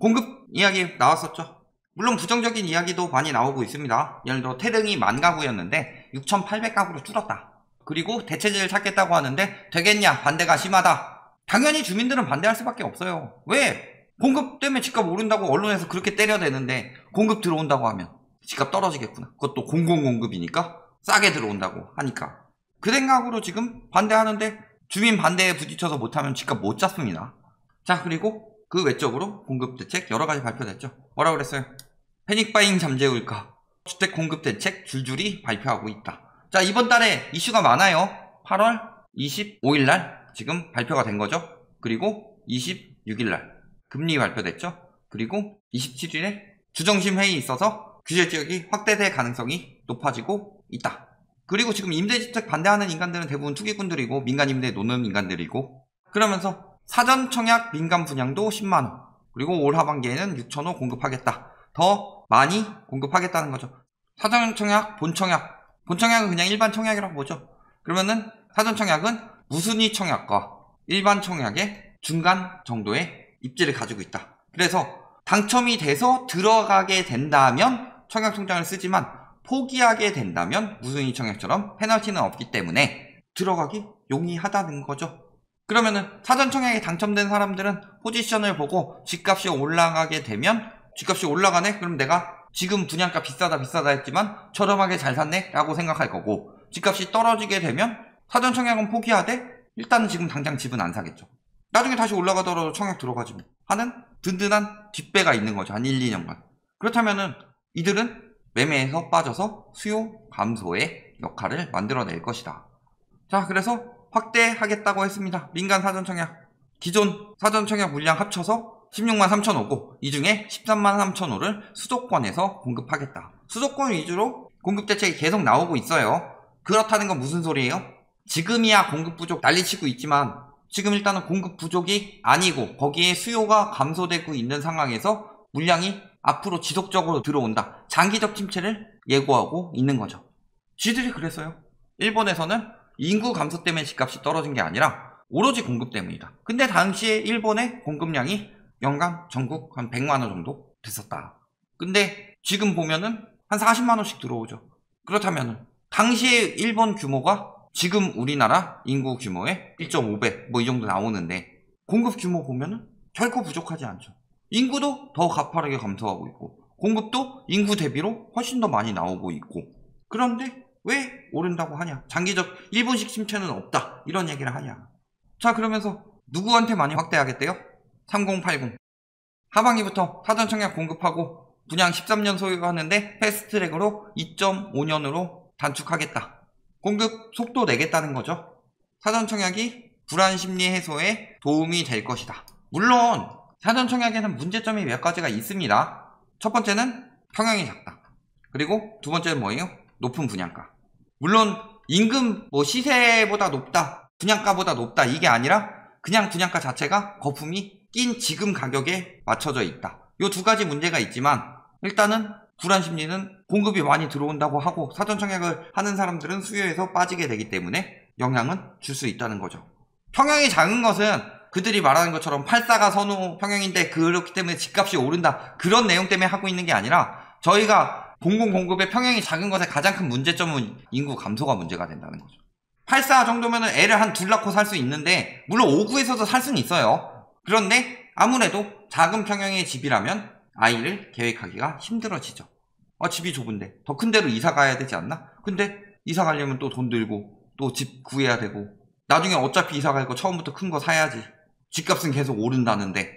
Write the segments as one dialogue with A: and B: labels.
A: 공급 이야기 나왔었죠. 물론 부정적인 이야기도 많이 나오고 있습니다. 예를 들어 태릉이 10,000가구였는데 6,800가구로 줄었다. 그리고 대체제를 찾겠다고 하는데 되겠냐? 반대가 심하다. 당연히 주민들은 반대할 수밖에 없어요. 왜? 공급 때문에 집값 오른다고 언론에서 그렇게 때려대는데 공급 들어온다고 하면 집값 떨어지겠구나. 그것도 공공공급이니까 싸게 들어온다고 하니까. 그 생각으로 지금 반대하는데 주민 반대에 부딪혀서 못하면 집값 못 잡습니다. 자, 그리고 그 외적으로 공급대책 여러가지 발표됐죠. 뭐라 그랬어요? 패닉바잉 잠재울까? 주택공급대책 줄줄이 발표하고 있다. 자, 이번 달에 이슈가 많아요. 8월 25일날 지금 발표가 된 거죠. 그리고 26일날 금리 발표됐죠. 그리고 27일에 주정심 회의 있어서 규제 지역이 확대될 가능성이 높아지고 있다. 그리고 지금 임대주택 반대하는 인간들은 대부분 투기꾼들이고 민간 임대 노는 인간들이고, 그러면서 사전 청약 민간 분양도 10만원, 그리고 올 하반기에는 6,000호 공급하겠다. 더 많이 공급하겠다는 거죠. 사전 청약, 본청약은 그냥 일반 청약이라고 보죠. 그러면은 사전 청약은 무순위 청약과 일반 청약의 중간 정도의 입지를 가지고 있다. 그래서 당첨이 돼서 들어가게 된다면 청약통장을 쓰지만 포기하게 된다면 무순위 청약처럼 페널티는 없기 때문에 들어가기 용이하다는 거죠. 그러면은 사전 청약에 당첨된 사람들은 포지션을 보고 집값이 올라가게 되면 집값이 올라가네? 그럼 내가 지금 분양가 비싸다 했지만 저렴하게 잘 샀네? 라고 생각할 거고, 집값이 떨어지게 되면 사전 청약은 포기하되 일단은 지금 당장 집은 안 사겠죠. 나중에 다시 올라가더라도 청약 들어가지 하는 든든한 뒷배가 있는 거죠. 한 1, 2년간. 그렇다면은 이들은 매매에서 빠져서 수요 감소의 역할을 만들어낼 것이다. 자, 그래서 확대하겠다고 했습니다. 민간 사전청약. 기존 사전청약 물량 합쳐서 16만 3천호고 이 중에 13만 3천호를 수도권에서 공급하겠다. 수도권 위주로 공급대책이 계속 나오고 있어요. 그렇다는 건 무슨 소리예요? 지금이야 공급 부족 난리치고 있지만 지금 일단은 공급 부족이 아니고 거기에 수요가 감소되고 있는 상황에서 물량이 앞으로 지속적으로 들어온다. 장기적 침체를 예고하고 있는 거죠. 쥐들이 그랬어요. 일본에서는 인구 감소 때문에 집값이 떨어진 게 아니라 오로지 공급 때문이다. 근데 당시에 일본의 공급량이 연간 전국 한 100만원 정도 됐었다. 근데 지금 보면은 한 40만원씩 들어오죠. 그렇다면은 당시에 일본 규모가 지금 우리나라 인구 규모의 1.5배 뭐 이 정도 나오는데 공급 규모 보면은 결코 부족하지 않죠. 인구도 더 가파르게 감소하고 있고 공급도 인구 대비로 훨씬 더 많이 나오고 있고, 그런데 왜 오른다고 하냐? 장기적 일본식 침체는 없다 이런 얘기를 하냐? 자, 그러면서 누구한테 많이 확대하겠대요? 3080 하반기부터 사전 청약 공급하고 분양 13년 소유하는데 패스트트랙으로 2.5년으로 단축하겠다. 공급 속도 내겠다는 거죠. 사전 청약이 불안 심리 해소에 도움이 될 것이다. 물론 사전 청약에는 문제점이 몇 가지가 있습니다. 첫 번째는 평형이 작다. 그리고 두 번째는 뭐예요? 높은 분양가. 물론 임금 시세보다 높다, 분양가보다 높다 이게 아니라 그냥 분양가 자체가 거품이 낀 지금 가격에 맞춰져 있다. 이 두 가지 문제가 있지만 일단은 불안심리는 공급이 많이 들어온다고 하고 사전 청약을 하는 사람들은 수요에서 빠지게 되기 때문에 영향은 줄 수 있다는 거죠. 평형이 작은 것은 그들이 말하는 것처럼 8사가 선호 평형인데 그렇기 때문에 집값이 오른다 그런 내용 때문에 하고 있는 게 아니라 저희가 공공공급의 평형이 작은 것의 가장 큰 문제점은 인구 감소가 문제가 된다는 거죠. 8사 정도면 애를 한 둘 낳고 살 수 있는데 물론 5구에서도 살 수는 있어요. 그런데 아무래도 작은 평형의 집이라면 아이를 계획하기가 힘들어지죠. 집이 좁은데 더 큰 데로 이사 가야 되지 않나? 근데 이사 가려면 또 돈 들고 또 집 구해야 되고 나중에 어차피 이사 갈 거 처음부터 큰 거 사야지. 집값은 계속 오른다는데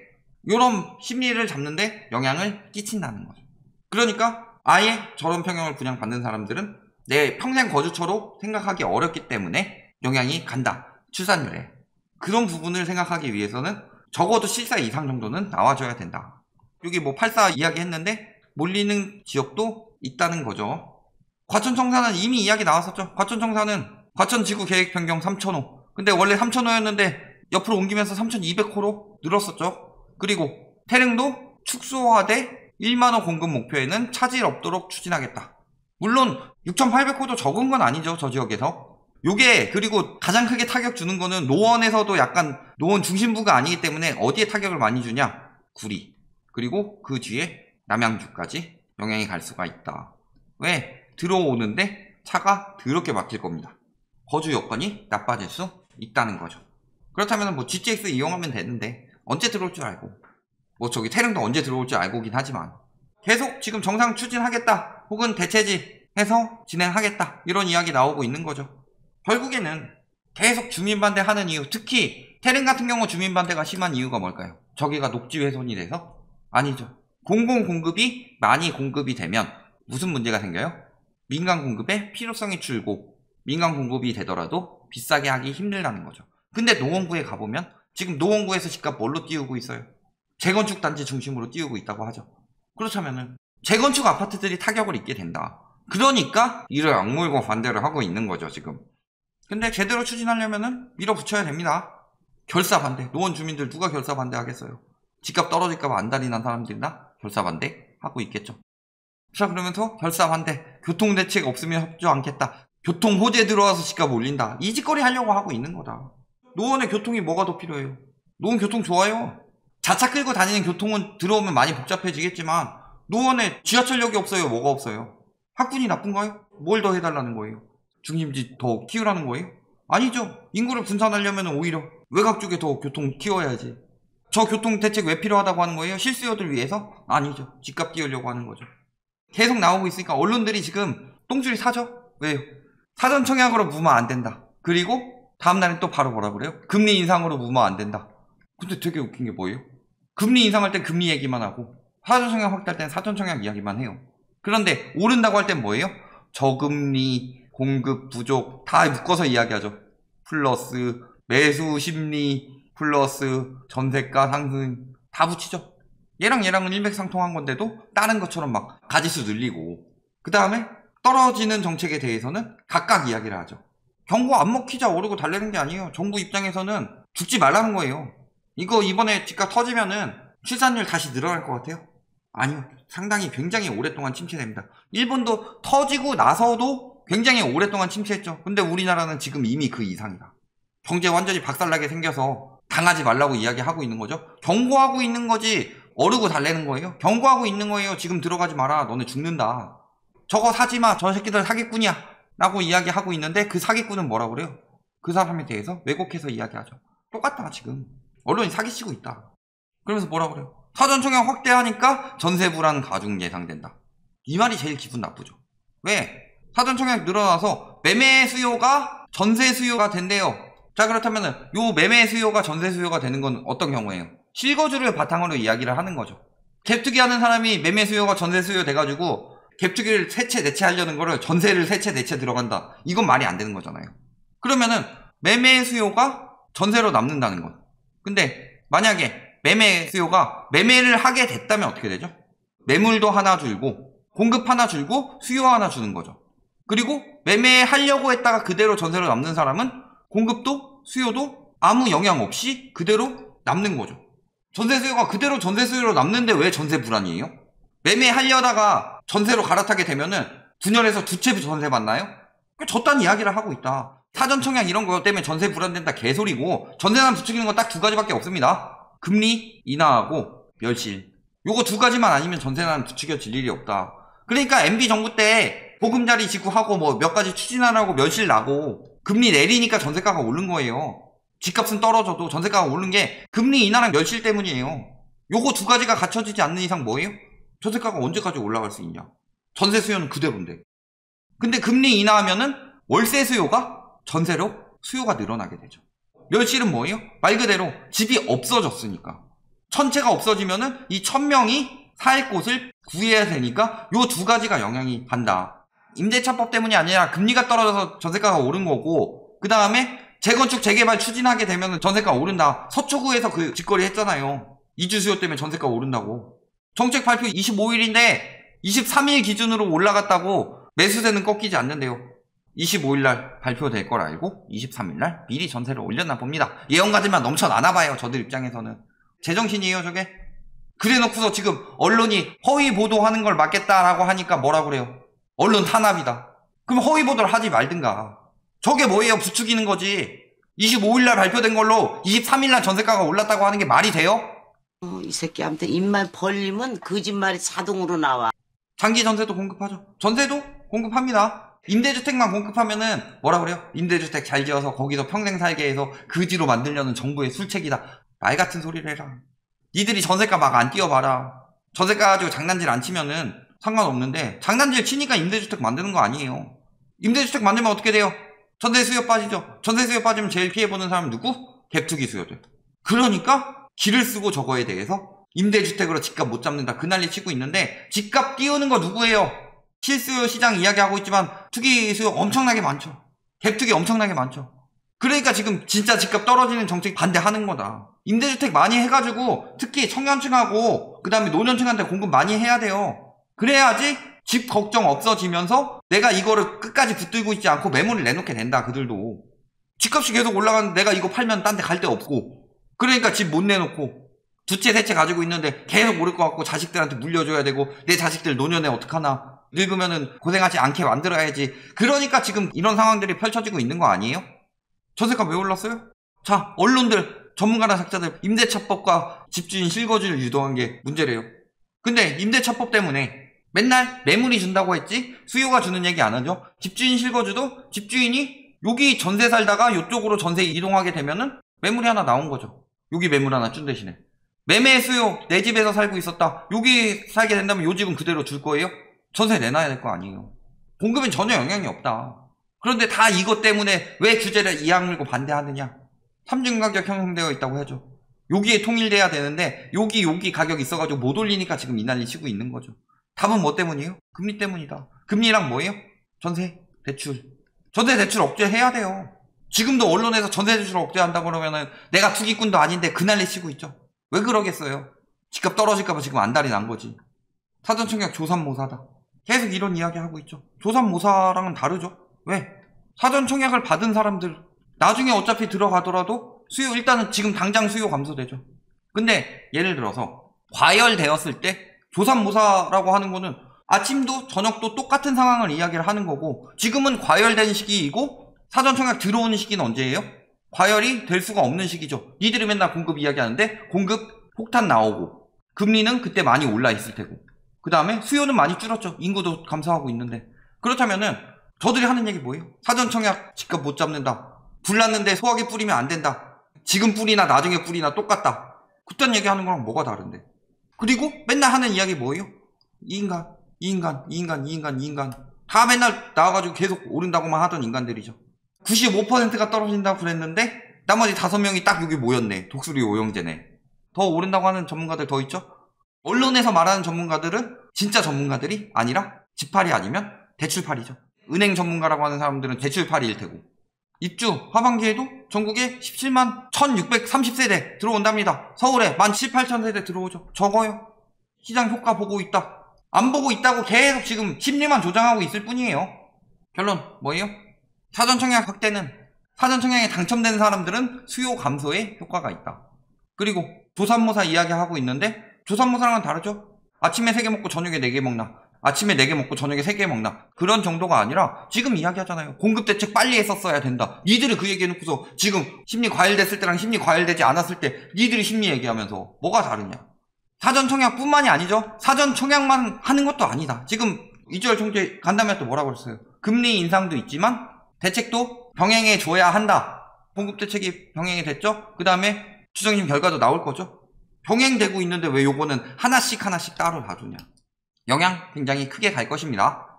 A: 이런 심리를 잡는데 영향을 끼친다는 거죠. 그러니까 아예 저런 평형을 분양받는 사람들은 내 평생 거주처로 생각하기 어렵기 때문에 영향이 간다. 출산율에. 그런 부분을 생각하기 위해서는 적어도 실사 이상 정도는 나와줘야 된다. 여기 8사 이야기 했는데 몰리는 지역도 있다는 거죠. 과천청사는 이미 이야기 나왔었죠. 과천청사는 과천지구 계획 변경 3,000호. 근데 원래 3,000호였는데 옆으로 옮기면서 3,200호로 늘었었죠. 그리고 태릉도 축소화돼 1만호 공급 목표에는 차질 없도록 추진하겠다. 물론 6,800호도 적은 건 아니죠. 저 지역에서. 요게 그리고 가장 크게 타격 주는 거는 노원에서도 약간 노원 중심부가 아니기 때문에 어디에 타격을 많이 주냐? 구리. 그리고 그 뒤에 남양주까지 영향이 갈 수가 있다. 왜? 들어오는데 차가 더럽게 막힐 겁니다. 거주 여건이 나빠질 수 있다는 거죠. 그렇다면 뭐 GTX 이용하면 되는데 언제 들어올 줄 알고, 뭐 저기 태릉도 언제 들어올 줄 알고긴 하지만 계속 지금 정상 추진하겠다 혹은 대체지해서 진행하겠다 이런 이야기 나오고 있는 거죠. 결국에는 계속 주민반대 하는 이유, 특히 태릉 같은 경우 주민반대가 심한 이유가 뭘까요? 저기가 녹지 훼손이 돼서? 아니죠. 공공 공급이 많이 공급이 되면 무슨 문제가 생겨요? 민간 공급의 필요성이 줄고 민간 공급이 되더라도 비싸게 하기 힘들다는 거죠. 근데 노원구에 가보면 지금 노원구에서 집값 뭘로 띄우고 있어요? 재건축 단지 중심으로 띄우고 있다고 하죠. 그렇다면은 재건축 아파트들이 타격을 입게 된다. 그러니까 이를 악물고 반대를 하고 있는 거죠 지금. 근데 제대로 추진하려면은 밀어붙여야 됩니다. 결사 반대. 노원 주민들 누가 결사 반대 하겠어요? 집값 떨어질까봐 안달이 난 사람들이나 결사 반대 하고 있겠죠. 자, 그러면서 결사 반대, 교통대책 없으면 협조 않겠다, 교통 호재 들어와서 집값 올린다, 이 짓거리 하려고 하고 있는 거다. 노원에 교통이 뭐가 더 필요해요? 노원 교통 좋아요. 자차 끌고 다니는 교통은 들어오면 많이 복잡해지겠지만 노원에 지하철역이 없어요? 뭐가 없어요? 학군이 나쁜가요? 뭘 더 해달라는 거예요? 중심지 더 키우라는 거예요? 아니죠. 인구를 분산하려면 오히려 외곽 쪽에 더 교통 키워야지. 저 교통 대책 왜 필요하다고 하는 거예요? 실수요들 위해서? 아니죠. 집값 띄우려고 하는 거죠. 계속 나오고 있으니까 언론들이 지금 똥줄이 사죠? 왜요? 사전 청약으로 무마 안 된다. 그리고 다음날에 또 바로 뭐라 그래요? 금리 인상으로 무마 안 된다. 근데 되게 웃긴 게 뭐예요? 금리 인상할 땐 금리 얘기만 하고 사전 청약 확대할 땐 사전 청약 이야기만 해요. 그런데 오른다고 할 땐 뭐예요? 저금리, 공급 부족 다 묶어서 이야기하죠. 플러스 매수 심리, 플러스 전세가 상승 다 붙이죠. 얘랑은 일맥상통한 건데도 다른 것처럼 막 가지수 늘리고, 그 다음에 떨어지는 정책에 대해서는 각각 이야기를 하죠. 경고 안 먹히자 오르고 달래는 게 아니에요. 정부 입장에서는 죽지 말라는 거예요. 이거 이번에 집값 터지면은 출산율 다시 늘어날 것 같아요? 아니요. 상당히 굉장히 오랫동안 침체됩니다. 일본도 터지고 나서도 굉장히 오랫동안 침체했죠. 근데 우리나라는 지금 이미 그 이상이다. 경제 완전히 박살나게 생겨서 당하지 말라고 이야기하고 있는 거죠. 경고하고 있는 거지 어르고 달래는 거예요. 경고하고 있는 거예요. 지금 들어가지 마라. 너네 죽는다. 저거 사지마. 저 새끼들 사기꾼이야 라고 이야기하고 있는데 그 사기꾼은 뭐라고 그래요? 그 사람에 대해서 왜곡해서 이야기하죠. 똑같다. 지금 언론이 사기치고 있다. 그러면서 뭐라고 그래요? 사전 청약 확대하니까 전세 불안 가중 예상된다. 이 말이 제일 기분 나쁘죠. 왜? 사전 청약 늘어나서 매매 수요가 전세 수요가 된대요. 자, 그렇다면은 요 매매 수요가 전세 수요가 되는 건 어떤 경우예요? 실거주를 바탕으로 이야기를 하는 거죠. 갭투기 하는 사람이 매매 수요가 전세 수요 돼가지고 갭투기를 세채 내채 하려는 거를 전세를 세채 내채 들어간다. 이건 말이 안 되는 거잖아요. 그러면은 매매 수요가 전세로 남는다는 건. 근데 만약에 매매 수요가 매매를 하게 됐다면 어떻게 되죠? 매물도 하나 줄고 공급 하나 줄고 수요 하나 주는 거죠. 그리고 매매하려고 했다가 그대로 전세로 남는 사람은 공급도 수요도 아무 영향 없이 그대로 남는 거죠. 전세 수요가 그대로 전세 수요로 남는데 왜 전세 불안이에요? 매매하려다가 전세로 갈아타게 되면은 분열해서 두 채 전세 받나요? 저딴 이야기를 하고 있다. 사전 청약 이런 거 때문에 전세 불안된다 개소리고, 전세난 부추기는 건 딱 두 가지밖에 없습니다. 금리 인하하고 멸실. 요거 두 가지만 아니면 전세난 부추겨질 일이 없다. 그러니까 MB 정부 때 보금자리 지구하고 뭐 몇 가지 추진하라고 멸실 나고 금리 내리니까 전세가가 오른 거예요. 집값은 떨어져도 전세가가 오른 게 금리 인하랑 멸실 때문이에요. 요거 두 가지가 갖춰지지 않는 이상 뭐예요? 전세가가 언제까지 올라갈 수 있냐? 전세 수요는 그대로인데. 근데 금리 인하하면은 월세 수요가 전세로 수요가 늘어나게 되죠. 멸실은 뭐예요? 말 그대로 집이 없어졌으니까. 천채가 없어지면은 이 1000명이 살 곳을 구해야 되니까 요 두 가지가 영향이 간다. 임대차법 때문이 아니라 금리가 떨어져서 전세가가 오른 거고, 그 다음에 재건축 재개발 추진하게 되면 전세가 오른다. 서초구에서 그 짓거리 했잖아요. 이주 수요 때문에 전세가 오른다고. 정책 발표 25일인데 23일 기준으로 올라갔다고 매수세는 꺾이지 않는데요. 25일날 발표될 걸 알고 23일날 미리 전세를 올렸나 봅니다. 예언가지만 넘쳐나나 봐요. 저들 입장에서는. 제정신이에요 저게. 그래놓고서 지금 언론이 허위 보도하는 걸 막겠다라고 하니까 뭐라고 그래요? 언론 탄압이다. 그럼 허위 보도를 하지 말든가. 저게 뭐예요? 부추기는 거지. 25일날 발표된 걸로 23일날 전세가가 올랐다고 하는 게 말이 돼요?
B: 이 새끼한테 입만 벌리면 거짓말이 자동으로 나와.
A: 장기 전세도 공급하죠. 전세도 공급합니다. 임대주택만 공급하면은 뭐라 그래요? 임대주택 잘 지어서 거기서 평생 살게 해서 그지로 만들려는 정부의 술책이다. 말 같은 소리를 해라. 니들이 전세가 막 안 띄워봐라. 전세가 가지고 장난질 안 치면은 상관없는데 장난질 치니까 임대주택 만드는 거 아니에요. 임대주택 만들면 어떻게 돼요? 전세 수요 빠지죠. 전세 수요 빠지면 제일 피해보는 사람은 누구? 갭투기 수요죠. 그러니까 길을 쓰고 저거에 대해서 임대주택으로 집값 못 잡는다 그 난리 치고 있는데 집값 띄우는 거 누구예요? 실수요 시장 이야기하고 있지만 투기 수요 엄청나게 많죠. 갭투기 엄청나게 많죠. 그러니까 지금 진짜 집값 떨어지는 정책 반대하는 거다. 임대주택 많이 해가지고 특히 청년층하고 그 다음에 노년층한테 공급 많이 해야 돼요. 그래야지 집 걱정 없어지면서 내가 이거를 끝까지 붙들고 있지 않고 매물을 내놓게 된다. 그들도 집값이 계속 올라가는데 내가 이거 팔면 딴 데 갈 데 없고 그러니까 집 못 내놓고 두 채 세 채 가지고 있는데 계속 오를 것 같고 자식들한테 물려줘야 되고 내 자식들 노년에 어떡하나 늙으면은 고생하지 않게 만들어야지. 그러니까 지금 이런 상황들이 펼쳐지고 있는 거 아니에요? 전세가 왜 올랐어요? 자, 언론들, 전문가나 작자들 임대차법과 집주인 실거주를 유도한 게 문제래요. 근데 임대차법 때문에 맨날 매물이 준다고 했지 수요가 주는 얘기 안 하죠. 집주인 실거주도 집주인이 여기 전세 살다가 이쪽으로 전세 이동하게 되면은 매물이 하나 나온 거죠. 여기 매물 하나 준 대신에 매매 수요 내 집에서 살고 있었다 여기 살게 된다면 요 집은 그대로 줄 거예요? 전세 내놔야 될 거 아니에요. 공급엔 전혀 영향이 없다. 그런데 다 이것 때문에 왜 규제를 이악 물고 반대하느냐. 삼중가격 형성되어 있다고 하죠. 여기에 통일돼야 되는데 여기 가격 있어가지고 못 올리니까 지금 이 난리 치고 있는 거죠. 답은 뭐 때문이에요? 금리 때문이다. 금리랑 뭐예요? 전세 대출. 전세 대출 억제해야 돼요. 지금도 언론에서 전세 대출 억제한다고 그러면은 내가 투기꾼도 아닌데 그 난리 치고 있죠. 왜 그러겠어요? 집값 떨어질까봐 지금 안달이 난 거지. 사전청약 조삼모사다. 계속 이런 이야기 하고 있죠. 조삼모사랑은 다르죠. 왜? 사전청약을 받은 사람들 나중에 어차피 들어가더라도 수요 일단은 지금 당장 수요 감소되죠. 근데 예를 들어서 과열되었을 때 조삼모사라고 하는 거는 아침도 저녁도 똑같은 상황을 이야기를 하는 거고 지금은 과열된 시기이고 사전청약 들어오는 시기는 언제예요? 과열이 될 수가 없는 시기죠. 니들이 맨날 공급 이야기하는데 공급 폭탄 나오고 금리는 그때 많이 올라 있을 테고 그 다음에 수요는 많이 줄었죠. 인구도 감소하고 있는데 그렇다면은 저들이 하는 얘기 뭐예요? 사전청약 집값 못 잡는다. 불났는데 소화기 뿌리면 안 된다. 지금 뿌리나 나중에 뿌리나 똑같다. 그딴 얘기하는 거랑 뭐가 다른데. 그리고 맨날 하는 이야기 뭐예요? 이 인간 다 맨날 나와가지고 계속 오른다고만 하던 인간들이죠. 95%가 떨어진다고 그랬는데 나머지 5명이 딱 여기 모였네. 독수리 오영재네. 더 오른다고 하는 전문가들 더 있죠? 언론에서 말하는 전문가들은 진짜 전문가들이 아니라 집팔이 아니면 대출팔이죠. 은행 전문가라고 하는 사람들은 대출팔이일 테고 입주 하반기에도 전국에 17만 1630세대 들어온답니다. 서울에 17,800세대 들어오죠. 적어요. 시장 효과 보고 있다. 안 보고 있다고 계속 지금 심리만 조장하고 있을 뿐이에요. 결론 뭐예요? 사전청약 확대는 사전청약에 당첨된 사람들은 수요 감소에 효과가 있다. 그리고 조삼모사 이야기하고 있는데 조삼모사랑은 다르죠. 아침에 3개 먹고 저녁에 4개 먹나 아침에 4개 먹고 저녁에 3개 먹나 그런 정도가 아니라 지금 이야기하잖아요. 공급대책 빨리 했었어야 된다. 니들이 그 얘기해놓고서 지금 심리 과열됐을 때랑 심리 과열되지 않았을 때 니들이 심리 얘기하면서 뭐가 다르냐. 사전청약뿐만이 아니죠. 사전청약만 하는 것도 아니다. 지금 이주열 총재 간담회 또 뭐라고 그랬어요. 금리 인상도 있지만 대책도 병행해 줘야 한다. 공급대책이 병행이 됐죠. 그 다음에 추정심 결과도 나올 거죠. 병행되고 있는데 왜 요거는 하나씩 따로 놔두냐. 영향 굉장히 크게 갈 것입니다.